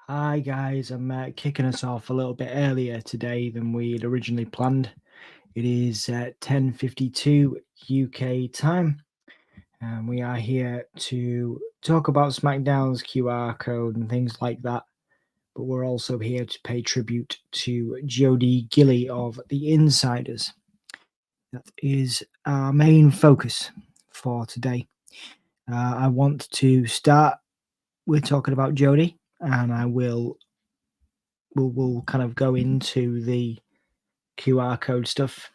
Hi guys, I'm kicking us off a little bit earlier today than we'd originally planned. It is 10:52 UK time, and we are here to talk about SmackDown's QR code and things like that. But we're also here to pay tribute to Jodie Gilly of The Insiders. That is our main focus for today. I want to start with talking about Jodie, and we'll kind of go into the QR code stuff,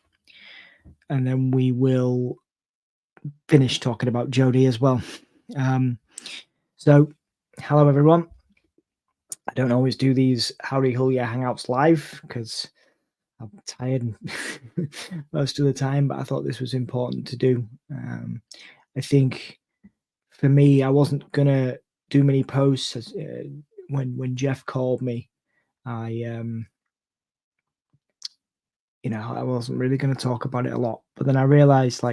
and then we will finish talking about Jodie as well. Um, so, hello everyone. I don't always do these Howdy Hangouts live because I'm tired most of the time, but I thought this was important to do. I think for me, I wasn't gonna do many posts when Jeff called me. I I wasn't really going to talk about it a lot, but then I realized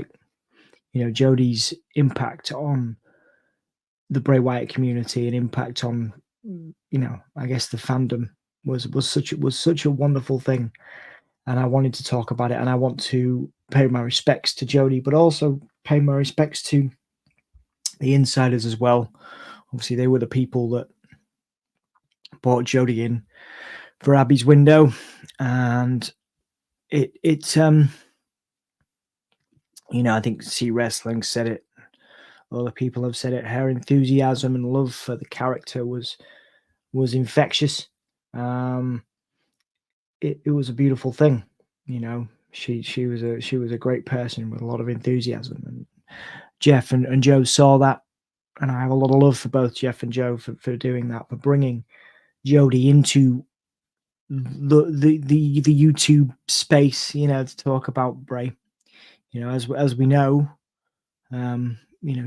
Jodie's impact on the Bray Wyatt community and impact on I guess the fandom was such a wonderful thing, and I wanted to talk about it, and I want to pay my respects to Jodie, but also pay my respects to the insiders as well. Obviously, they were the people that brought Jodie in for Abby's window, and it's I think C Wrestling said it. Other people have said it. Her enthusiasm and love for the character was infectious. It was a beautiful thing. She was a great person with a lot of enthusiasm, and Jeff and Joe saw that, and I have a lot of love for both Jeff and Joe for doing that, for bringing Jodie into the YouTube space, to talk about Bray. As we know,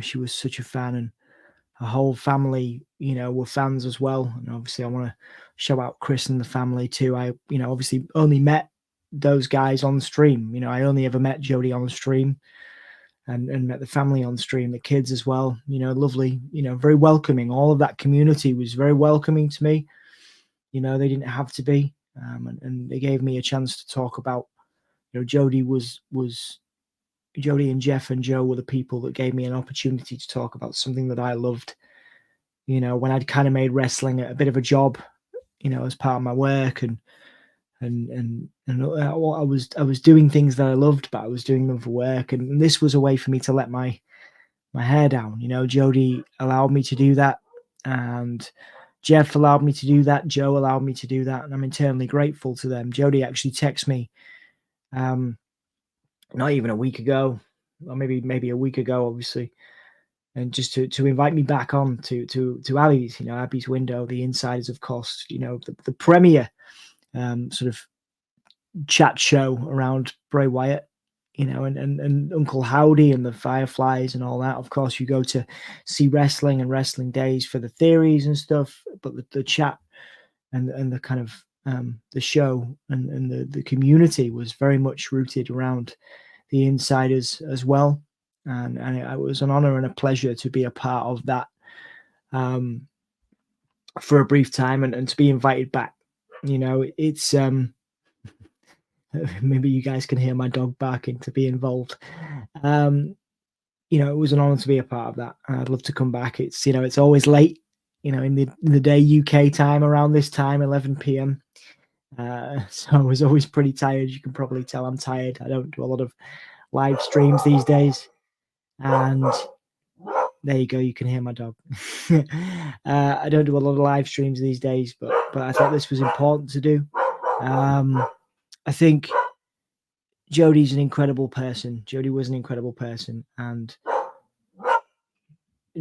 she was such a fan, and her whole family, were fans as well. And obviously, I want to shout out Chris and the family too. I, obviously only met those guys on stream. I only ever met Jodie on stream, and met the family on stream, the kids as well. Lovely. Very welcoming. All of that community was very welcoming to me. They didn't have to be, and they gave me a chance to talk about. Jodie was Jodie and Jeff and Joe were the people that gave me an opportunity to talk about something that I loved. When I'd kind of made wrestling a bit of a job, as part of my work, and I was doing things that I loved, but I was doing them for work, and this was a way for me to let my hair down. Jodie allowed me to do that, and Jeff allowed me to do that. Joe allowed me to do that, and I'm eternally grateful to them. Jodie actually texted me, not even a week ago, or maybe a week ago, obviously, and just to invite me back on to Abby's, Abby's window, the insiders, of course, the premier sort of chat show around Bray Wyatt, and Uncle Howdy and the Fireflies and all that. Of course, you go to see wrestling and wrestling days for the theories and stuff, but the chat and the kind of the show and the community was very much rooted around the insiders as well, and it was an honor and a pleasure to be a part of that for a brief time, and to be invited back. It's maybe you guys can hear my dog barking, to be involved. It was an honor to be a part of that, and I'd love to come back. It's always late, in the day UK time around this time, 11 p.m. So I was always pretty tired. You can probably tell I'm tired. I don't do a lot of live streams these days, and there you go. You can hear my dog. I don't do a lot of live streams these days, but I thought this was important to do. I think Jodie's an incredible person. Jodie was an incredible person, and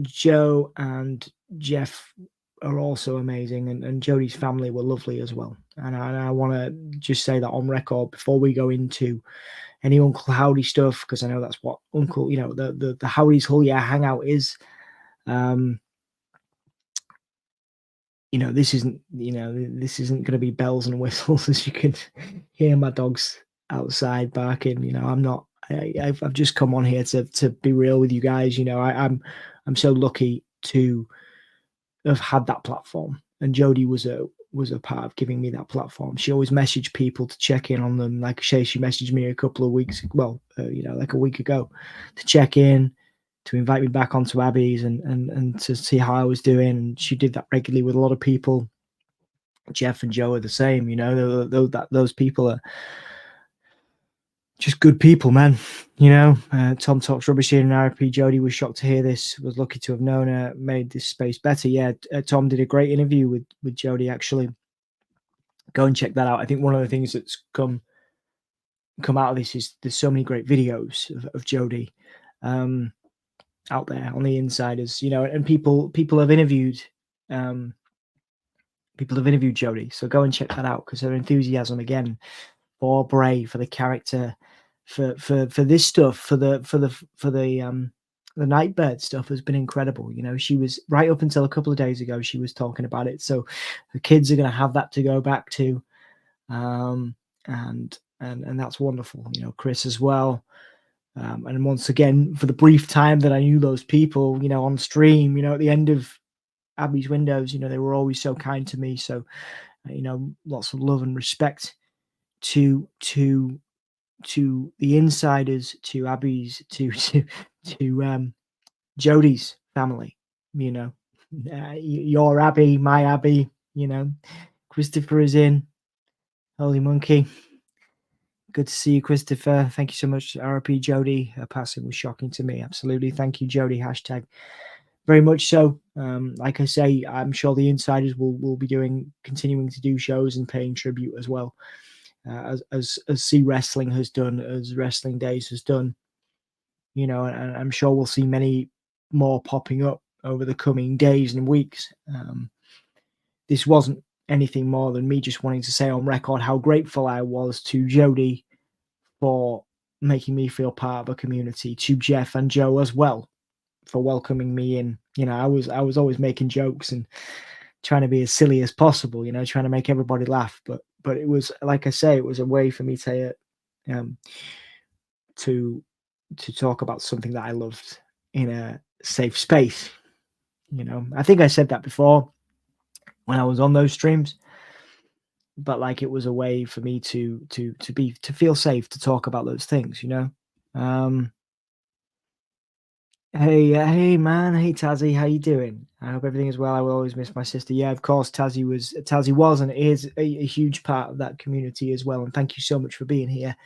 Joe and Jeff are also amazing, and Jodie's family were lovely as well. And I want to just say that on record before we go into any Uncle Howdy stuff, because I know that's what Uncle, the Howdy's Hull Yeah Hangout is. This isn't going to be bells and whistles, as you can hear my dogs outside barking. I'm not. I've just come on here to be real with you guys. I'm so lucky to have had that platform Jodie was a part of giving me that platform. She always messaged people to check in on them. Like I say, she messaged me a couple of weeks, well, like a week ago, to check in, to invite me back onto Abby's and to see how I was doing. And she did that regularly with a lot of people. Jeff and Joe are the same, those people are just good people, man. Tom talks rubbish here in RP. Jodie was shocked to hear this, was lucky to have known her, made this space better. Yeah, Tom did a great interview with Jodie, actually. Go and check that out. I think one of the things that's come out of this is there's so many great videos of Jodie out there on the insiders, and people have interviewed Jodie. So go and check that out, because her enthusiasm again for Bray, for the character, for this stuff, for the Nightbird stuff has been incredible. She was right up until a couple of days ago, she was talking about it. So the kids are going to have that to go back to. And that's wonderful. Chris as well. And once again, for the brief time that I knew those people, on stream, at the end of Abby's windows, they were always so kind to me. So, lots of love and respect to the insiders, to Abby's, to Jodie's family. Your Abby, my Abby. Christopher is in. Holy monkey. Good to see you, Christopher. Thank you so much, RP Jodie. Her passing was shocking to me. Absolutely. Thank you, Jodie. # very much so. Like I say, I'm sure the insiders will be continuing to do shows and paying tribute as well, as C Wrestling has done, as Wrestling Days has done. And I'm sure we'll see many more popping up over the coming days and weeks. This wasn't anything more than me just wanting to say on record how grateful I was to Jodie for making me feel part of a community, to Jeff and Joe as well for welcoming me in. I was always making jokes and trying to be as silly as possible, trying to make everybody laugh. But it was, like I say, it was a way for me to talk about something that I loved in a safe space. I think I said that before when I was on those streams, but like it was a way for me to feel safe to talk about those things. Hey man, hey Tazzy, how you doing? I hope everything is well. I will always miss my sister. Yeah, of course, Tazzy was and is a huge part of that community as well. And thank you so much for being here.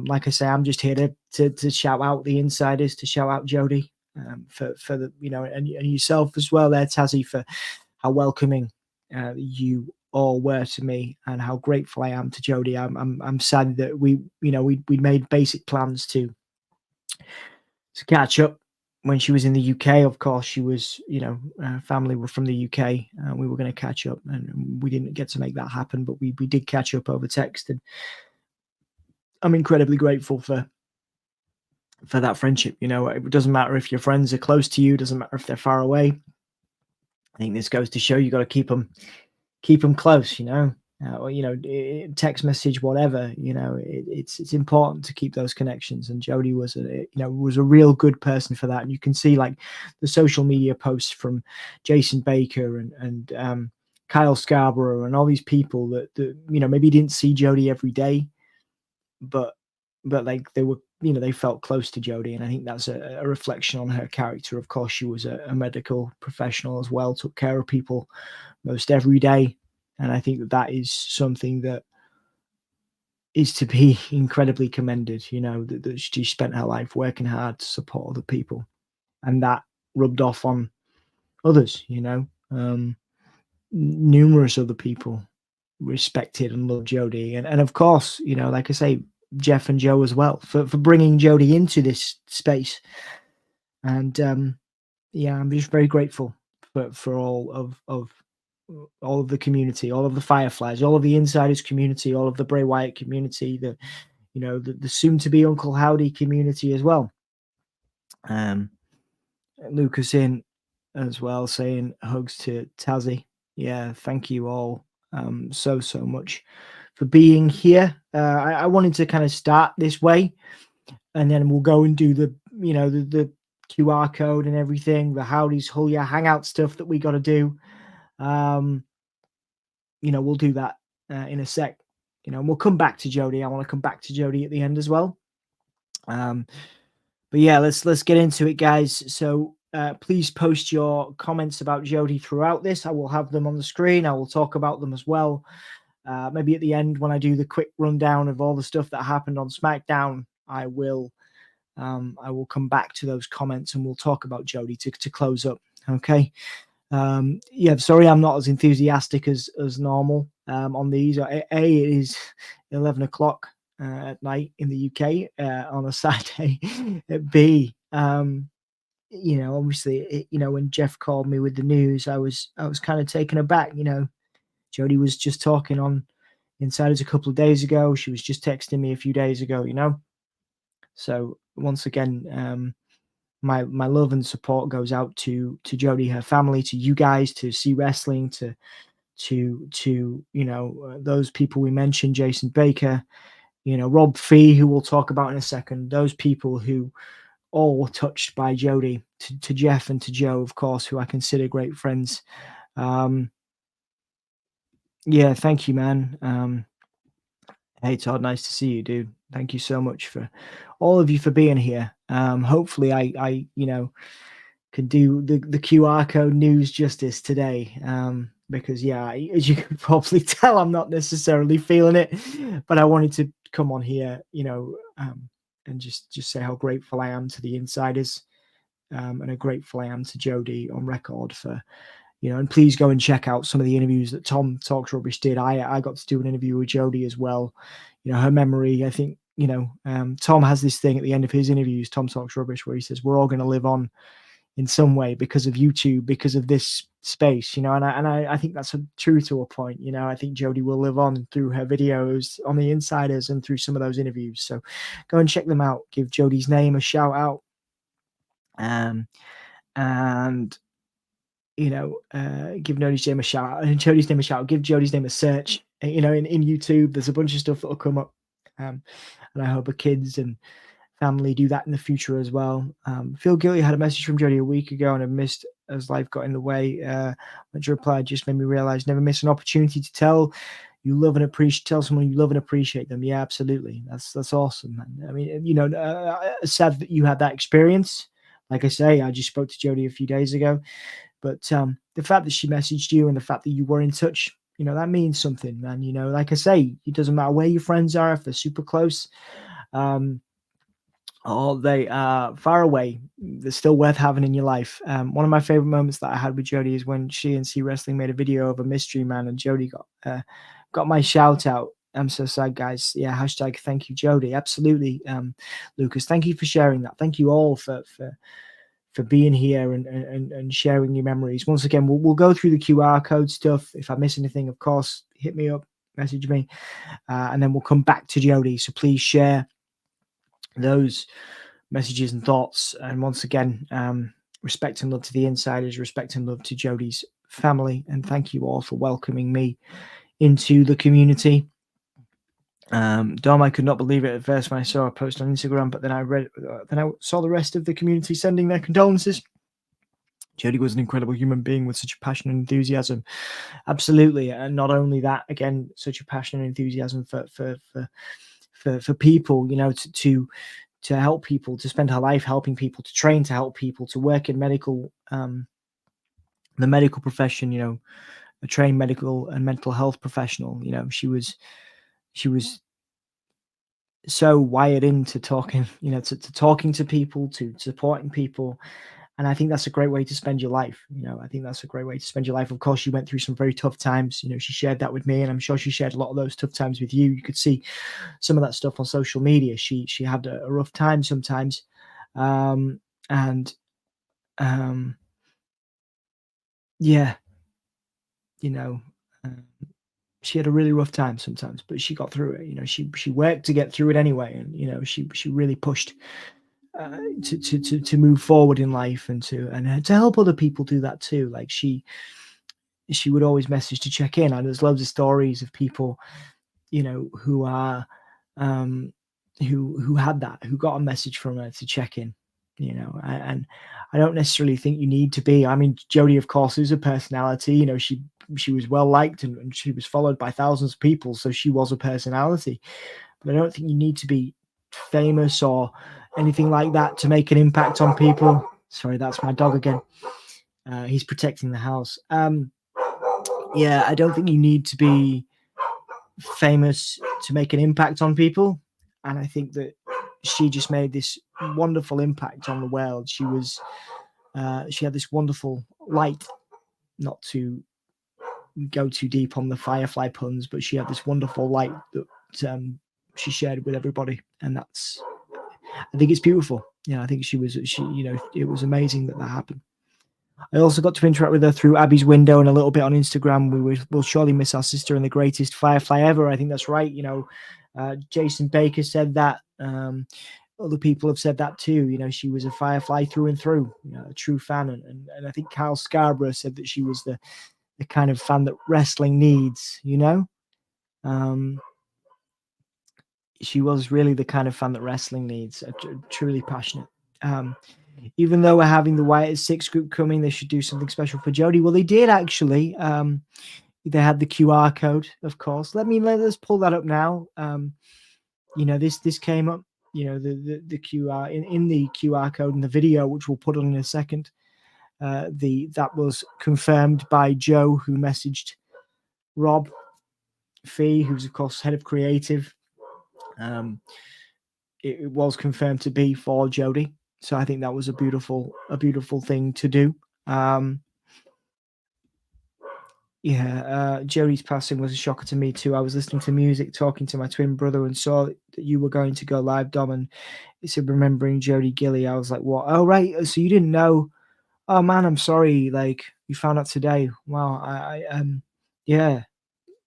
Like I say, I'm just here to shout out the insiders, to shout out Jodie, for the and yourself as well there, Tazzy, for how welcoming you all were to me, and how grateful I am to Jodie. I'm sad that we made basic plans to catch up when she was in the UK. Of course, she was, family were from the UK. We were going to catch up, and we didn't get to make that happen, but we did catch up over text, and I'm incredibly grateful for that friendship. It doesn't matter if your friends are close to you, doesn't matter if they're far away. I think this goes to show you got to keep them close, or text message, whatever. It's important to keep those connections. And Jodie was a real good person for that. And you can see like the social media posts from Jason Baker and Kyle Scarborough and all these people that maybe didn't see Jodie every day, but like they were, they felt close to Jodie. And I think that's a reflection on her character. Of course, she was a medical professional as well, took care of people most every day. And I think that is something that is to be incredibly commended, that she spent her life working hard to support other people. And that rubbed off on others, numerous other people respected and loved Jodie. And of course, like I say, Jeff and Joe as well for bringing Jodie into this space. And yeah, I'm just very grateful for all of the community, all of the Fireflies, all of the Insiders community, all of the Bray Wyatt community, the soon to be Uncle Howdy community as well. Lucas in as well, saying hugs to Tazzy. Yeah, thank you all so much for being here. I wanted to kind of start this way, and then we'll go and do the QR code and everything, the Howdy's Hull Yeah Hangout stuff that we got to do. we'll do that in a sec. And we'll come back to Jodie. I want to come back to Jodie at the end as well. But yeah, let's get into it, guys. So please post your comments about Jodie throughout this. I will have them on the screen. I will talk about them as well. Maybe at the end, when I do the quick rundown of all the stuff that happened on SmackDown, I will come back to those comments and we'll talk about Jodie to close up. Okay. Yeah, sorry, I'm not as enthusiastic as normal on these. It is 11 o'clock at night in the UK on a Saturday. B, obviously, when Jeff called me with the news, I was kind of taken aback. Jodie was just talking on Insiders a couple of days ago. She was just texting me a few days ago. So once again, my love and support goes out to Jodie, her family, to you guys, to See Wrestling, to those people we mentioned, Jason Baker, Rob Fee, who we'll talk about in a second. Those people who all were touched by Jodie, to Jeff and to Joe, of course, who I consider great friends. Yeah, thank you, man. Hey Todd, nice to see you, dude. Thank you so much for all of you for being here. Hopefully I can do the QR code news justice today. Because yeah, as you can probably tell, I'm not necessarily feeling it, but I wanted to come on here, and just say how grateful I am to the Insiders, and how grateful I am to Jodie on record for, and please go and check out some of the interviews that Tom Talks Rubbish did. I got to do an interview with Jodie as well. Her memory, I think, Tom has this thing at the end of his interviews, Tom Talks Rubbish, where he says, we're all going to live on in some way because of YouTube, because of this space, and I think that's true to a point. I think Jodie will live on through her videos on the Insiders and through some of those interviews. So go and check them out. Give Jodie's name a shout out. And give Jodie's name a shout out, and Jodie's name a shout out. Give Jodie's name a search. In YouTube, there's a bunch of stuff that'll come up, and I hope her kids and family do that in the future as well. Feel guilty. Had a message from Jodie a week ago, and I missed as life got in the way. When she replied, just made me realize never miss an opportunity to tell someone you love and appreciate them. Yeah, absolutely. That's awesome, man. I mean, sad that you had that experience. Like I say, I just spoke to Jodie a few days ago. But the fact that she messaged you and the fact that you were in touch, that means something, man. Like I say, it doesn't matter where your friends are, if they're super close, or they are far away, they're still worth having in your life. One of my favorite moments that I had with Jodie is when she and See Wrestling made a video of a mystery man, and Jodie got my shout out. I'm so sad, guys. Yeah, hashtag thank you, Jodie. Absolutely, Lucas. Thank you for sharing that. Thank you all for being here and sharing your memories. Once again, we'll go through the QR code stuff. If I miss anything, of course, hit me up, message me, and then we'll come back to Jodie. So please share those messages and thoughts. And once again, respect and love to the Insiders, respect and love to Jodie's family, and thank you all for welcoming me into the community. Dom, I could not believe it at first when I saw a post on Instagram, but then I saw the rest of the community sending their condolences. Jodie was an incredible human being with such a passion and enthusiasm. Absolutely. And not only that, again, such a passion and enthusiasm for people, to help people, to spend her life helping people, to train to help people, to work in medical, the medical profession, a trained medical and mental health professional. She was so wired into talking, to talking to people, to supporting people. And I think that's a great way to spend your life. I think that's a great way to spend your life. Of course, she went through some very tough times. She shared that with me, and I'm sure she shared a lot of those tough times with you. You could see some of that stuff on social media. She had a rough time sometimes. Yeah, she had a really rough time sometimes, but she got through it. She worked to get through it anyway, and she really pushed to move forward in life and to help other people do that too. Like she would always message to check in, and there's loads of stories of people, who are who had that, who got a message from her to check in. you know. And I don't necessarily think you need to be. I mean, Jodie, of course, is a personality. You know, she was well liked and she was followed by thousands of people, so she was a personality. But I don't think you need to be famous or anything like that to make an impact on people. Sorry, that's my dog again. He's protecting the house. Yeah, I don't think you need to be famous to make an impact on people. And I think that she just made this wonderful impact on the world. She had this wonderful light, not to go too deep on the Firefly puns, but she had this wonderful light that she shared with everybody. And I think it's beautiful. Yeah, I think she, you know, it was amazing that happened. I also got to interact with her through Abby's window and a little bit on Instagram. We'll surely miss our sister and the greatest Firefly ever. I think that's right. You know, Jason Baker said that. Other people have said that too. You know, she was a Firefly through and through, you know, a true fan. And I think Kyle Scarborough said that she was the kind of fan that wrestling needs, you know? She was really the kind of fan that wrestling needs, truly passionate. Even though we're having the Wyatt at 6 group coming, they should do something special for Jodie. Well, they did actually. They had the QR code, of course. Let's pull that up now. You know, this came up. You know, the QR in the QR code in the video, which we'll put on in a second. That was confirmed by Joe, who messaged Rob Fee, who's of course head of creative. It was confirmed to be for Jodie. So I think that was a beautiful thing to do. Jodie's passing was a shocker to me too. I was listening to music, talking to my twin brother, and saw that you were going to go live, Dom, and it said remembering Jodie Gilly. I was like, what? Oh, right. So you didn't know? Oh man, I'm sorry. Like you found out today. Wow. Yeah.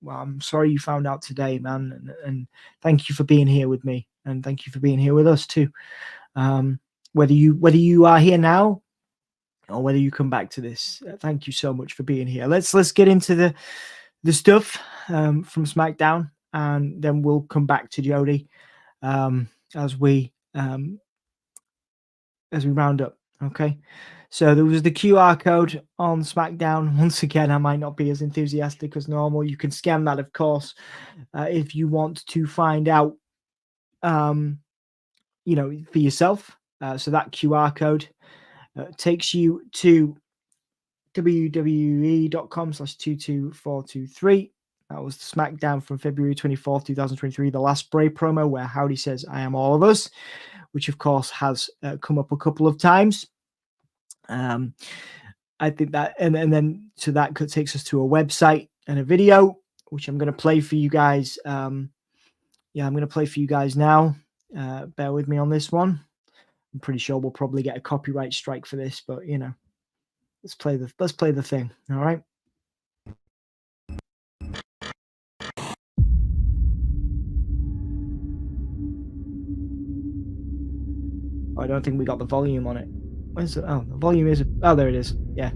Well, I'm sorry you found out today, man. And thank you for being here with me, and thank you for being here with us too. Whether you are here now or whether you come back to this, thank you so much for being here. Let's get into the stuff from SmackDown, and then we'll come back to Jodie as we round up. Okay, so there was the QR code on SmackDown. Once again, I might not be as enthusiastic as normal. You can scan that, of course, if you want to find out, you know, for yourself. So that QR code takes you to wwe.com/22423. That was SmackDown from February 24th, 2023, the last Bray promo where Howdy says, "I am all of us," which of course has come up a couple of times. I think that, and then so that takes us to a website and a video, which I'm going to play for you guys. I'm going to play for you guys now. Bear with me on this one. I'm pretty sure we'll probably get a copyright strike for this, but you know, let's play the thing. All right. Oh, I don't think we got the volume on it. Where's it? Oh, the volume is. Oh, there it is. Yeah.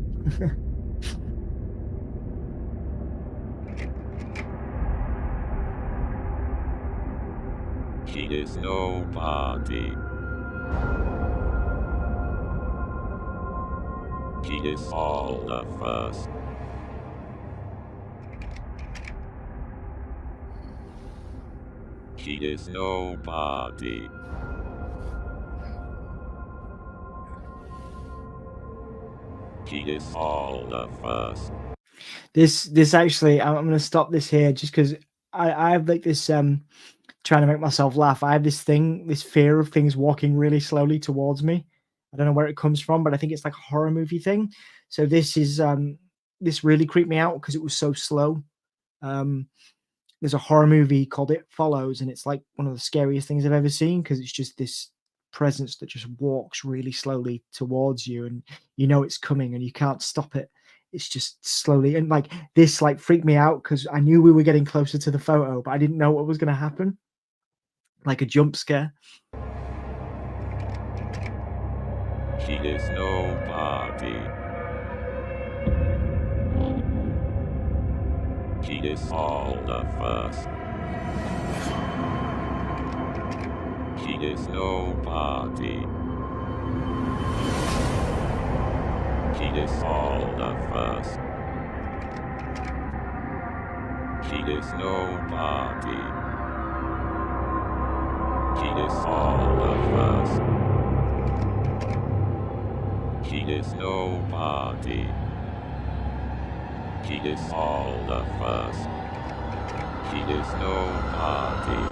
He is nobody. He is all of us. He is nobody. He is all of us. This actually, I'm going to stop this here just because I have like this trying to make myself laugh. I have this fear of things walking really slowly towards me. I don't know where it comes from, but I think it's like a horror movie thing. So this really creeped me out because it was so slow. There's a horror movie called It Follows, and it's like one of the scariest things I've ever seen because it's just this presence that just walks really slowly towards you, and you know it's coming and you can't stop it. It's just slowly, and like this like freaked me out because I knew we were getting closer to the photo, but I didn't know what was going to happen. Like a jump scare. He is nobody. He is all of us. He is nobody. She is all of us. She is nobody. She is all of us. She is nobody. She is all of us. She is nobody.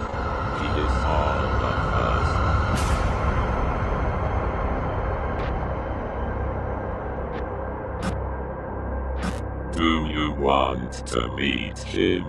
She is all of us. Do you want to meet him?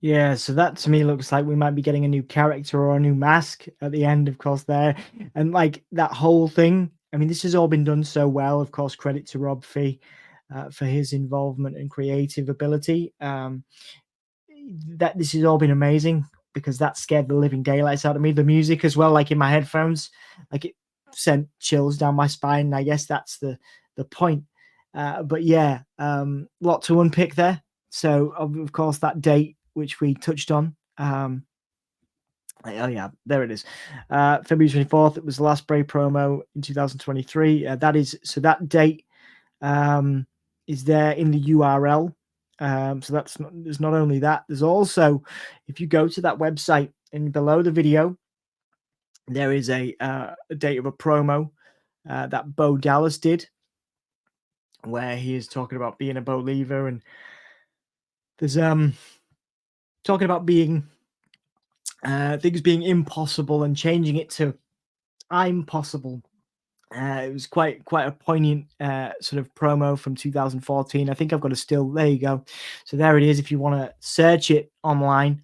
Yeah, so that to me looks like we might be getting a new character or a new mask at the end, of course, there. And like that whole thing, I mean, this has all been done so well. Of course, credit to Rob Fee for his involvement and creative ability. That this has all been amazing because that scared the living daylights out of me. The music as well, like in my headphones, like it sent chills down my spine. And I guess that's the point. But yeah, lot to unpick there. So of course that date which we touched on. Oh yeah, there it is. February 24th. It was the last Bray promo in 2023. That is so that date is there in the URL. So there's not only that. There's also, if you go to that website and below the video, there is a date of a promo that Bo Dallas did, where he is talking about being a believer, and there's talking about being things being impossible and changing it to I'm possible. It was quite a poignant sort of promo from 2014. I think I've got a still. There you go. So there it is. If you want to search it online,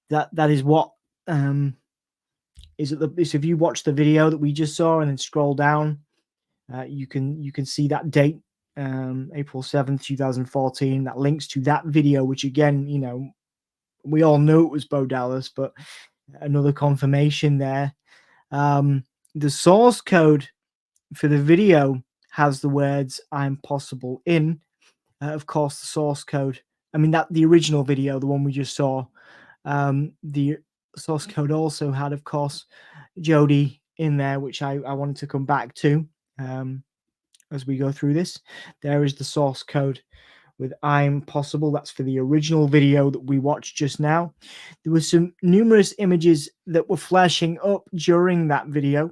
that is what is at the. So if you watch the video that we just saw and then scroll down, you can see that date, April 7th, 2014. That links to that video, which again, you know, we all knew it was Bo Dallas, but another confirmation there. The source code for the video has the words "I'm possible" in. Of course, the source code. I mean, that the original video, the one we just saw, the source code also had, of course, Jodie in there, which I wanted to come back to as we go through this. There is the source code with "I'm possible." That's for the original video that we watched just now. There were some numerous images that were flashing up during that video,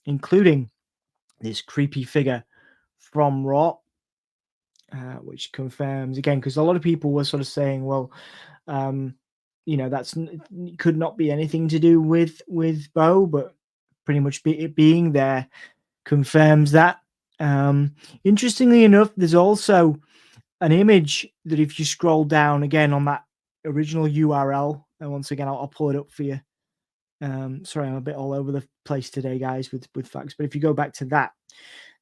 including this creepy figure from Raw, which confirms again, because a lot of people were sort of saying, well, you know, that's could not be anything to do with Bo, but pretty much it being there confirms that. Interestingly enough, there's also an image that if you scroll down again on that original URL, and once again, I'll pull it up for you. Sorry, I'm a bit all over the place today, guys, with facts. But if you go back to that,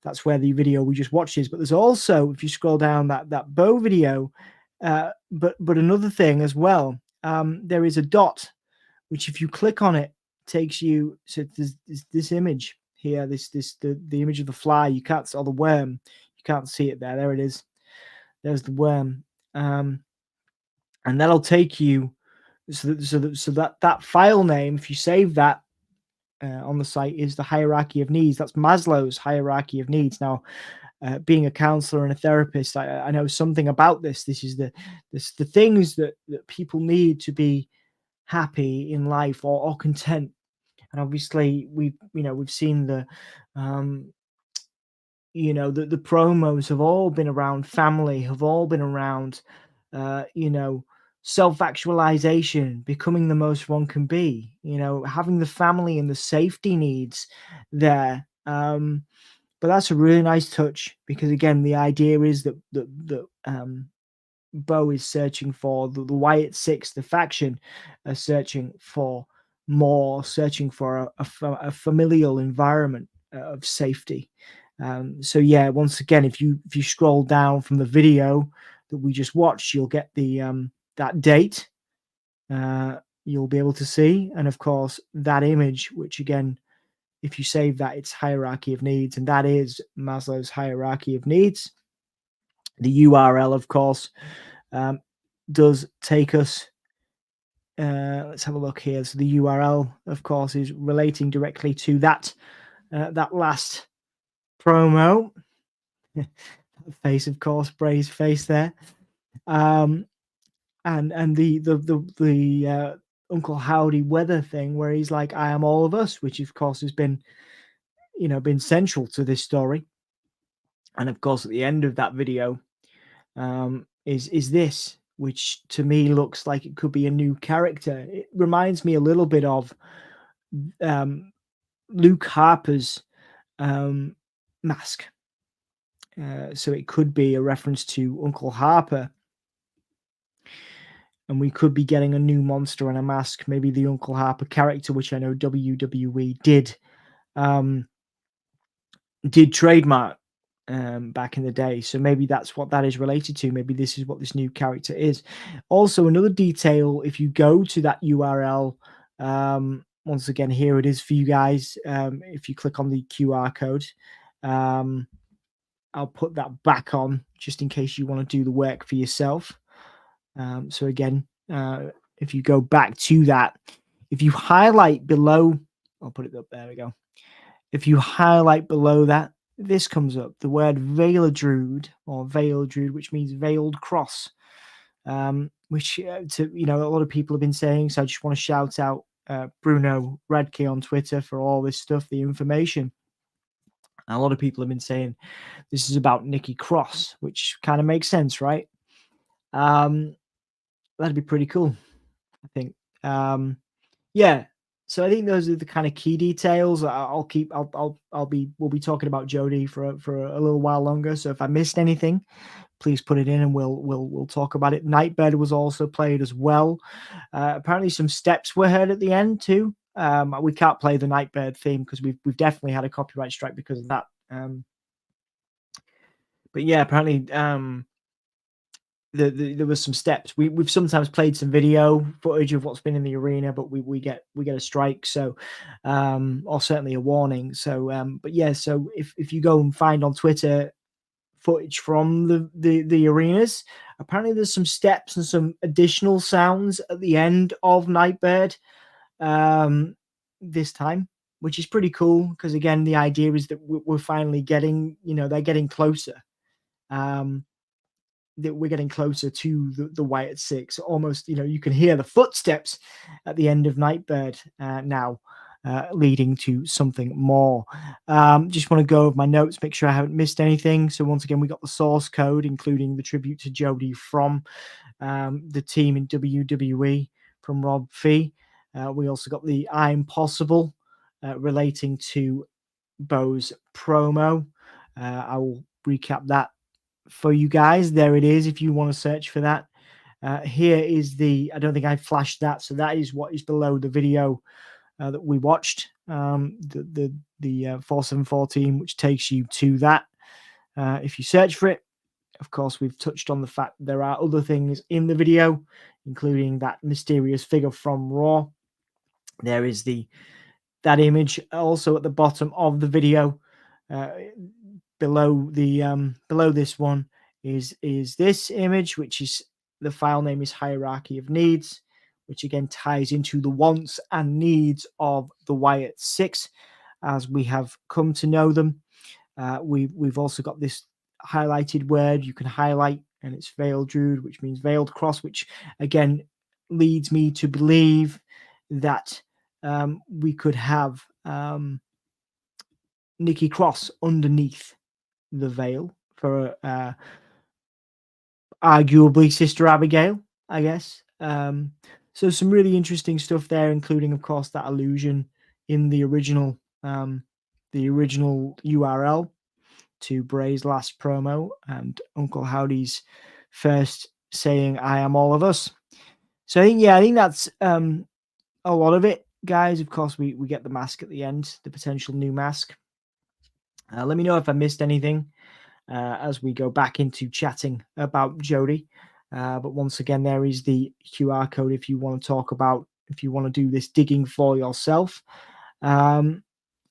that's where the video we just watched is. But there's also, if you scroll down that Bo video, but another thing as well, there is a dot, which if you click on it, takes you. So there's this image here, the image of the fly. You can't, or the worm. You can't see it there. There it is. There's the worm, and that'll take you. So that file name, if you save that on the site, is the hierarchy of needs. That's Maslow's hierarchy of needs. Now, being a counselor and a therapist, I know something about this. This is the things that people need to be happy in life or content. And obviously, we've seen the the promos have all been around family, have all been around self-actualization, becoming the most one can be, having the family and the safety needs there. But that's a really nice touch, because again, the idea is that Bo is searching for the Wyatt Six, the faction, are searching for more, searching for a familial environment of safety. So yeah, once again, if you scroll down from the video that we just watched, you'll get the that date. You'll be able to see, and of course that image, which again, if you save that, it's hierarchy of needs, and that is Maslow's hierarchy of needs. The URL, of course, does take us. Let's have a look here. So the URL, of course, is relating directly to that last promo. Face, of course, Bray's face there. And the Uncle Howdy weather thing, where he's like, "I am all of us," which of course has been central to this story. And of course, at the end of that video, is this, which to me looks like it could be a new character. It reminds me a little bit of Luke Harper's mask. So it could be a reference to Uncle Harper. And we could be getting a new monster and a mask, maybe the Uncle Harper character, which I know WWE did trademark back in the day. So maybe that's what that is related to. Maybe this is what this new character is. Also, another detail, if you go to that URL, once again, here it is for you guys. If you click on the QR code, I'll put that back on just in case you want to do the work for yourself. So again, if you go back to that, if you highlight below, I'll put it up, there we go. If you highlight below that, this comes up, the word veiledrood, or veiledrood, which means veiled cross, which to a lot of people have been saying. So I just want to shout out Bruno Radke on Twitter for all this stuff, the information. A lot of people have been saying this is about Nikki Cross, which kind of makes sense, right? That'd be pretty cool, I think. Yeah. So I think those are the kind of key details. We'll be talking about Jodie for a little while longer. So if I missed anything, please put it in and we'll talk about it. Nightbird was also played as well. Apparently some steps were heard at the end too. We can't play the Nightbird theme because we've definitely had a copyright strike because of that. But yeah, apparently there was some steps. We've sometimes played some video footage of what's been in the arena, but we get a strike, so or certainly a warning. So but yeah, so if you go and find on Twitter footage from the arenas, apparently there's some steps and some additional sounds at the end of Nightbird this time, which is pretty cool because again, the idea is that we're finally getting, they're getting closer. That we're getting closer to the Wyatt Six. Almost, you can hear the footsteps at the end of Nightbird now, leading to something more. Just want to go over my notes, make sure I haven't missed anything. So once again, we got the source code, including the tribute to Jodie from the team in WWE from Rob Fee. We also got the I'm Possible relating to Bo's promo. I will recap that for you guys. There it is if you want to search for that. Here is I don't think I flashed that, so that is what is below the video that we watched, the 4714, which takes you to that. If you search for it, of course, we've touched on the fact there are other things in the video, including that mysterious figure from Raw. There is that image also at the bottom of the video. Below this one is this image, which is the file name is Hierarchy of Needs, which again ties into the wants and needs of the Wyatt Six as we have come to know them. We've also got this highlighted word you can highlight, and it's veiledrood, which means veiled cross, which again leads me to believe that we could have Nikki Cross underneath the veil for arguably Sister Abigail, I guess. So some really interesting stuff there, including, of course, that allusion in the original URL to Bray's last promo and Uncle Howdy's first saying, "I am all of us." So I think that's a lot of it, guys. Of course, we get the mask at the end, the potential new mask. Let me know if I missed anything as we go back into chatting about Jodie. But once again, there is the QR code if you want to do this digging for yourself. I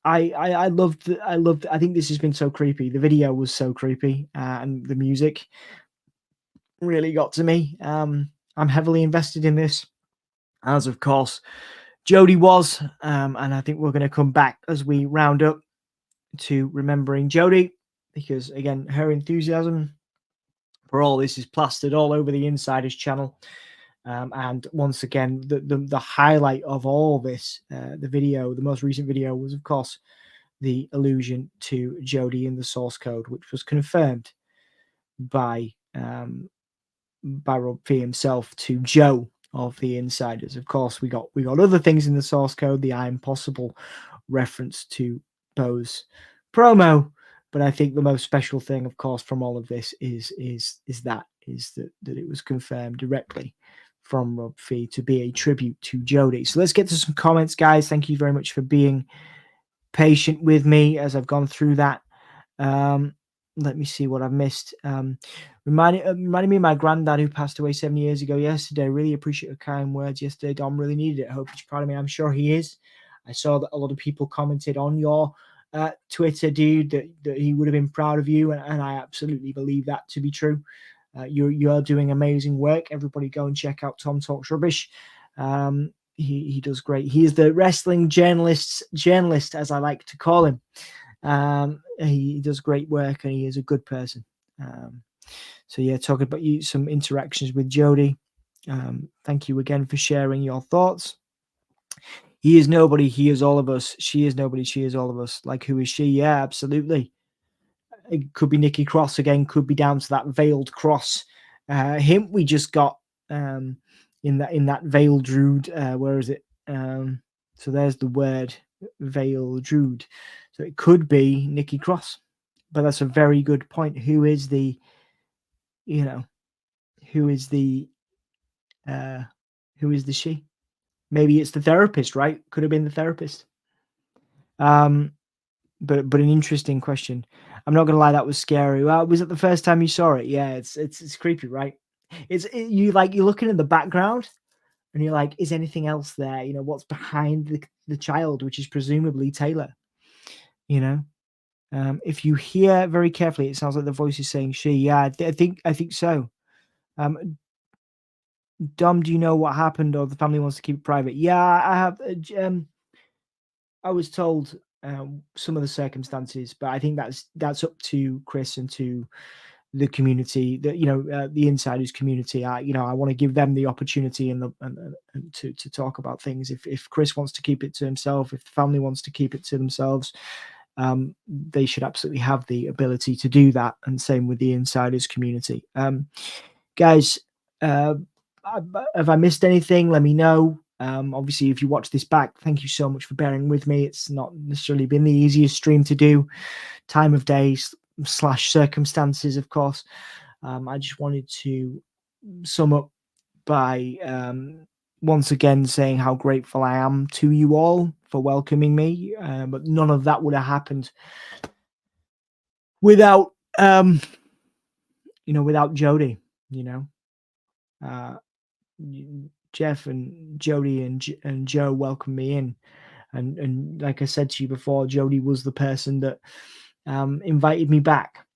think this has been so creepy. The video was so creepy, and the music really got to me. I'm heavily invested in this, as of course Jodie was, and I think we're going to come back as we round up to remembering Jodie, because again, her enthusiasm for all this is plastered all over the Insiders channel. And once again, the highlight of all this, the most recent video, was of course the allusion to Jodie in the source code, which was confirmed by Rob Fee himself to Joe of the Insiders. Of course, we got other things in the source code, the I Am Possible reference to Bo's promo, but I think the most special thing, of course, from all of this is that it was confirmed directly from Rob Fee to be a tribute to Jodie. So let's get to some comments, guys. Thank you very much for being patient with me as I've gone through that. Let me see what I've missed. Reminded me of my granddad who passed away 7 years ago yesterday. Really appreciate your kind words yesterday. Dom really needed it. I hope he's proud of me. I'm sure he is. I saw that a lot of people commented on your Twitter, dude, that he would have been proud of you, and I absolutely believe that to be true. You're doing amazing work. Everybody go and check out Tom Talks Rubbish. He does great. He is the wrestling journalist, as I like to call him. He does great work, and he is a good person. So yeah, talking about some interactions with Jodie. Thank you again for sharing your thoughts. He is nobody, he is all of us. She is nobody, she is all of us. Like, who is she? Yeah, absolutely. It could be Nikki Cross again, could be down to that veiled cross hint we just got in that veiledrood. Where is it? So there's the word veiledrood. So it could be Nikki Cross. But that's a very good point. Who is the she? Maybe it's the therapist, right? Could have been the therapist. But an interesting question. I'm not gonna lie, that was scary. Well, was it the first time you saw it? Yeah, it's creepy, right? You're looking in the background, and you're like, is anything else there? You know, what's behind the child, which is presumably Taylor. You know, if you hear very carefully, it sounds like the voice is saying she. Yeah, I think so. Dom, do you know what happened, or the family wants to keep it private? Yeah, I have. I was told some of the circumstances, but I think that's up to Chris and to the community, the Insiders community. I want to give them the opportunity and to talk about things. If Chris wants to keep it to himself, if the family wants to keep it to themselves, they should absolutely have the ability to do that. And same with the Insiders community. Guys, have I missed anything? Let me know. Obviously, if you watch this back, thank you so much for bearing with me. It's not necessarily been the easiest stream to do. Time of day / circumstances, of course. I just wanted to sum up by once again saying how grateful I am to you all for welcoming me. But none of that would have happened without without Jodie. Jeff and Jodie and Joe welcomed me in, and like I said to you before, Jodie was the person that invited me back,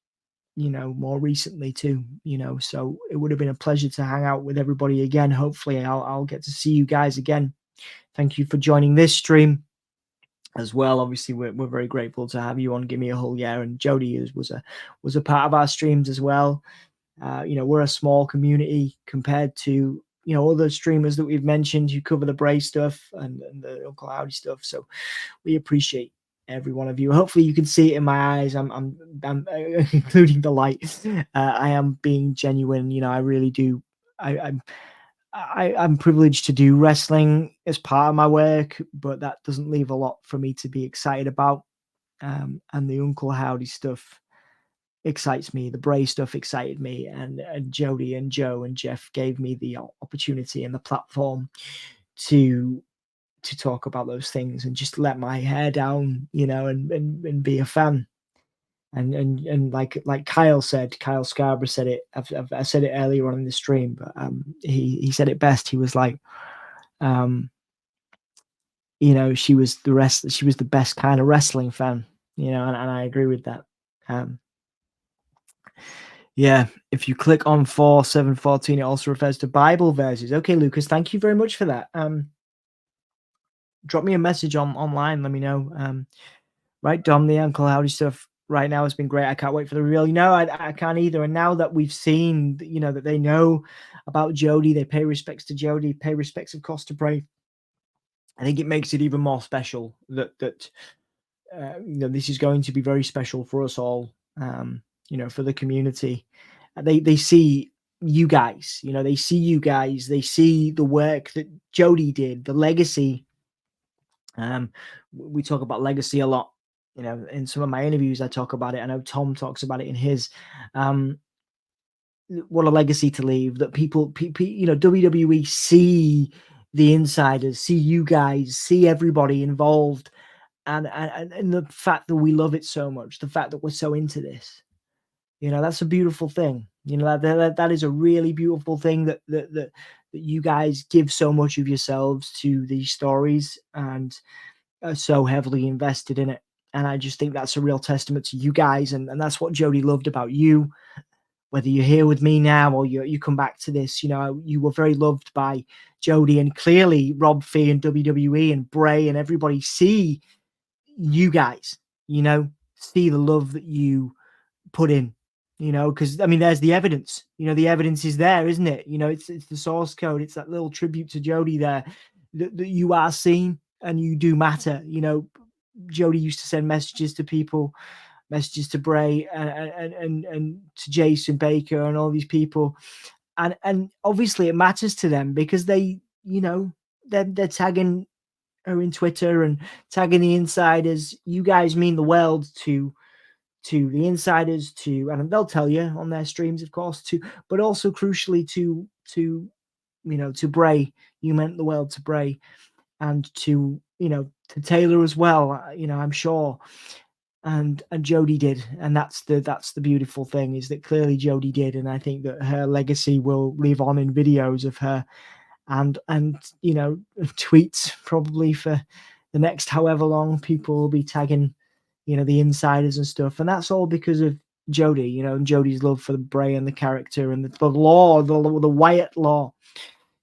more recently too, so it would have been a pleasure to hang out with everybody again. Hopefully I'll get to see you guys again. Thank you for joining this stream as well. Obviously we're very grateful to have you on Give Me a Whole Year, and Jodie was a part of our streams as well. We're a small community compared to other streamers that we've mentioned who cover the Bray stuff and the Uncle Howdy stuff. So we appreciate every one of you. Hopefully you can see it in my eyes. I'm including the light. I am being genuine. I really do. I'm privileged to do wrestling as part of my work, but that doesn't leave a lot for me to be excited about. And the Uncle Howdy stuff excites me. The Bray stuff excited me, and Jodie and Joe and Jeff gave me the opportunity and the platform to talk about those things and just let my hair down, and be a fan. And like Kyle Scarborough said it. I said it earlier on in the stream, but he said it best. He was like, she was the best kind of wrestling fan, and I agree with that. Yeah, if you click on 4714, it also refers to Bible verses. Okay, Lucas, thank you very much for that. Drop me a message online. Let me know. Right, Dom, the Uncle Howdy stuff right now has been great. I can't wait for the reveal. I can't either. And now that we've seen, that they know about Jodie, they pay respects to Jodie, pay respects, of course, to Bray. I think it makes it even more special that this is going to be very special for us all. For the community. They see you guys. They see you guys. They see the work that Jodie did, the legacy. We talk about legacy a lot. In some of my interviews, I talk about it. I know Tom talks about it in his. What a legacy to leave, that people, WWE see the insiders, see you guys, see everybody involved, and the fact that we love it so much, the fact that we're so into this, that's a beautiful thing. That is a really beautiful thing, that you guys give so much of yourselves to these stories and are so heavily invested in it. And I just think that's a real testament to you guys, and that's what Jodie loved about you. Whether you're here with me now or you come back to this, you were very loved by Jodie, and clearly Rob Fee and WWE and Bray and everybody see you guys, see the love that you put in, because I mean, there's the evidence. The evidence is there, isn't it? It's the source code. It's that little tribute to Jodie there, that you are seen and you do matter. Jodie used to send messages to people, messages to Bray and to Jason Baker and all these people, and obviously it matters to them because they, they're tagging her in Twitter and tagging the insiders. You guys mean the world to the insiders, and they'll tell you on their streams, of course, but also crucially to Bray. You meant the world to Bray, and to Taylor as well. I'm sure. And Jodie did, and that's the beautiful thing, is that clearly Jodie did, and I think that her legacy will live on in videos of her, and tweets probably for the next however long. People will be tagging the insiders and stuff, and that's all because of Jodie, and Jodie's love for the Bray and the character and the law, the Wyatt law,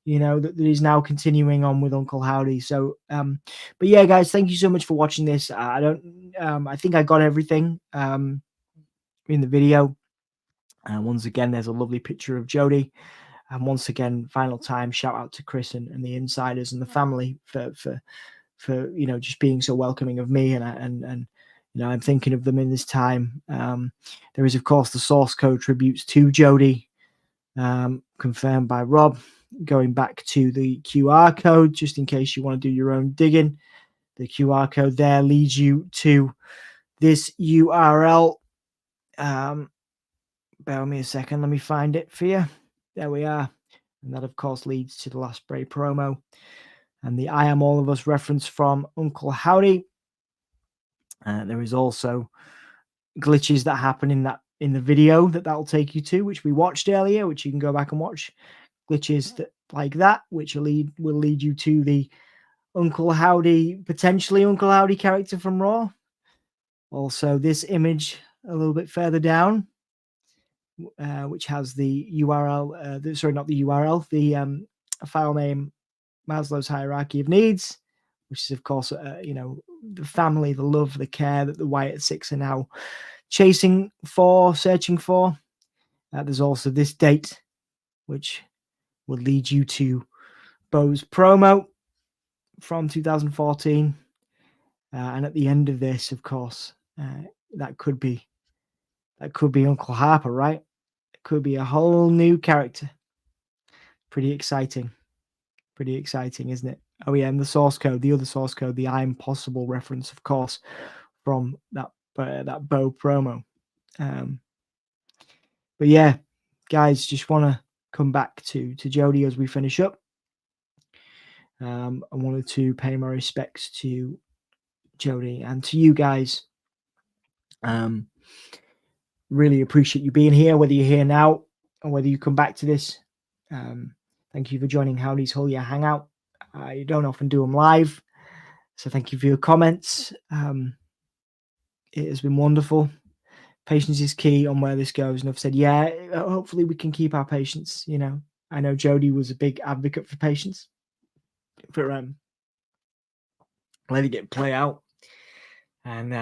that is now continuing on with Uncle Howdy. So, but yeah, guys, thank you so much for watching this. I think I got everything in the video. Once again, there's a lovely picture of Jodie. And once again, final time, shout out to Chris and the insiders and the family for just being so welcoming of me, and I'm thinking of them in this time. There is, of course, the source code tributes to Jodie, confirmed by Rob, going back to the QR code, just in case you want to do your own digging. The QR code there leads you to this URL. Bear with me a second. Let me find it for you. There we are. And that, of course, leads to the last Bray promo and the I Am All of Us reference from Uncle Howdy. There is also glitches that happen in the video that'll take you to, which we watched earlier, which you can go back and watch. Glitches like that, which will lead you to the potentially Uncle Howdy character from Raw. Also, this image a little bit further down, which has the URL. Sorry, not the URL. The file name, Maslow's hierarchy of needs, which is, of course, the family, the love, the care that the Wyatt Six are now searching for. There's also this date, which will lead you to Bo's promo from 2014. And at the end of this, of course, that could be Uncle Harper, right? It could be a whole new character. Pretty exciting, isn't it? Oh yeah, and the source code, the other source code, the I'm Possible reference, of course, from that Bo promo. But yeah, guys, just want to come back to Jodie as we finish up. I wanted to pay my respects to Jodie and to you guys. Really appreciate you being here, whether you're here now or whether you come back to this. Thank you for joining Howdy's Whole Year Hangout. I don't often do them live, so thank you for your comments. It has been wonderful patience is key on where this goes. And I've said, yeah, hopefully we can keep our patience. You know, I know Jodie was a big advocate for patience, for letting it play out. And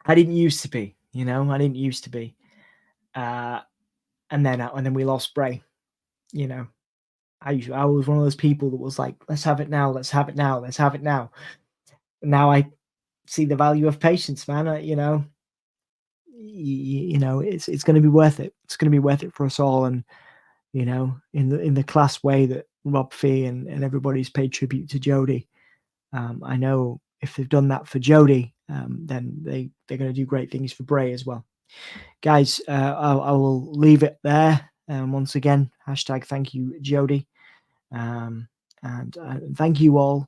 I didn't used to be, you know, I didn't used to be. And then we lost Bray, you know. I was one of those people that was like, let's have it now, let's have it now, let's have it now. Now I see the value of patience, man. You know, you know, it's going to be worth it. It's going to be worth it for us all. And you know, in the class way that Rob Fee and everybody's paid tribute to Jodie. I know if they've done that for Jodie, then they're going to do great things for Bray as well. Guys, I will leave it there. Once again, hashtag thank you, Jodie. And thank you all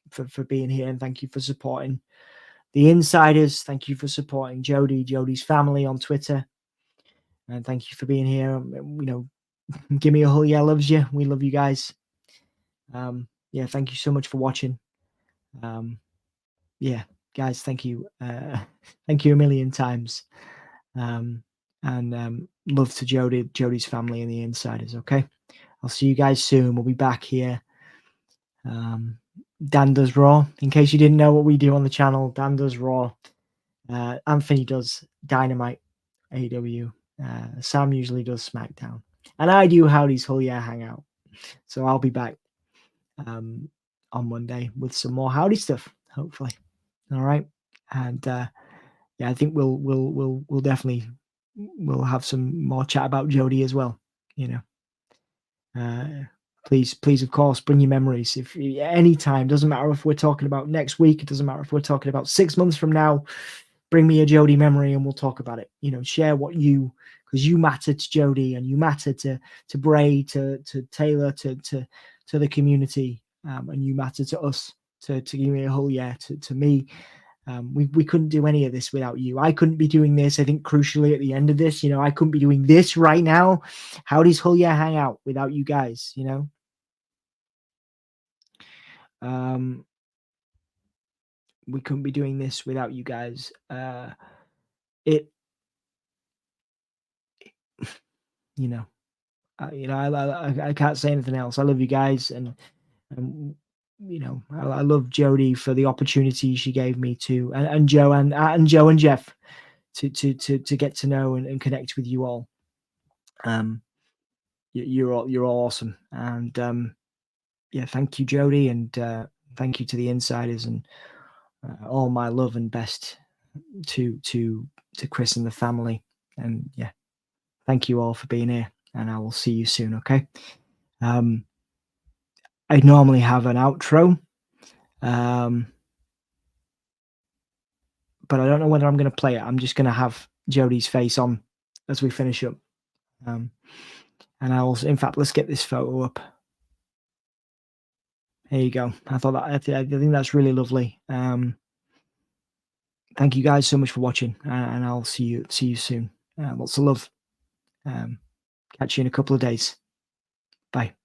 for being here, and thank you for supporting the insiders. Thank you for supporting Jodie's family on Twitter. And thank you for being here. You know, give me a whole yeah loves you. We love you guys. Yeah, thank you so much for watching. Yeah, guys, thank you. Thank you a million times. And love to Jodie's family and the insiders. Okay, I'll see you guys soon. We'll be back here. Dan does Raw. In case you didn't know what we do on the channel, Dan does Raw. Anthony does Dynamite, AEW. Sam usually does SmackDown. And I do Howdy's Whole Year Hangout. So I'll be back on Monday with some more Howdy stuff, hopefully. All right. And yeah, I think we'll definitely have some more chat about Jodie as well. You know, please, of course, bring your memories. If anytime, doesn't matter if we're talking about next week, it doesn't matter if we're talking about 6 months from now. Bring me a Jodie memory and we'll talk about it. You know, share what because you matter to Jodie and you matter to Bray, to Taylor, to the community, and you matter to us, to give me a whole year, to me. We couldn't do any of this without you. I couldn't be doing this. I think crucially at the end of this, you know, I couldn't be doing this right now. Howdy's Whole Year Hangout without you guys, you know. We couldn't be doing this without you guys. You know, I can't say anything else. I love you guys, and you know, I love Jodie for the opportunity she gave me to, and Joe and Jeff to get to know and connect with you all. You're all awesome, and yeah, thank you, Jodie, and thank you to the insiders, and all my love and best to Chris and the family, and yeah, thank you all for being here, and I will see you soon. Okay. I normally have an outro, but I don't know whether I'm going to play it. I'm just going to have Jodie's face on as we finish up. And I also, in fact, let's get this photo up. There you go. I think that's really lovely. Thank you guys so much for watching, and I'll see you soon. Lots of love. Catch you in a couple of days. Bye.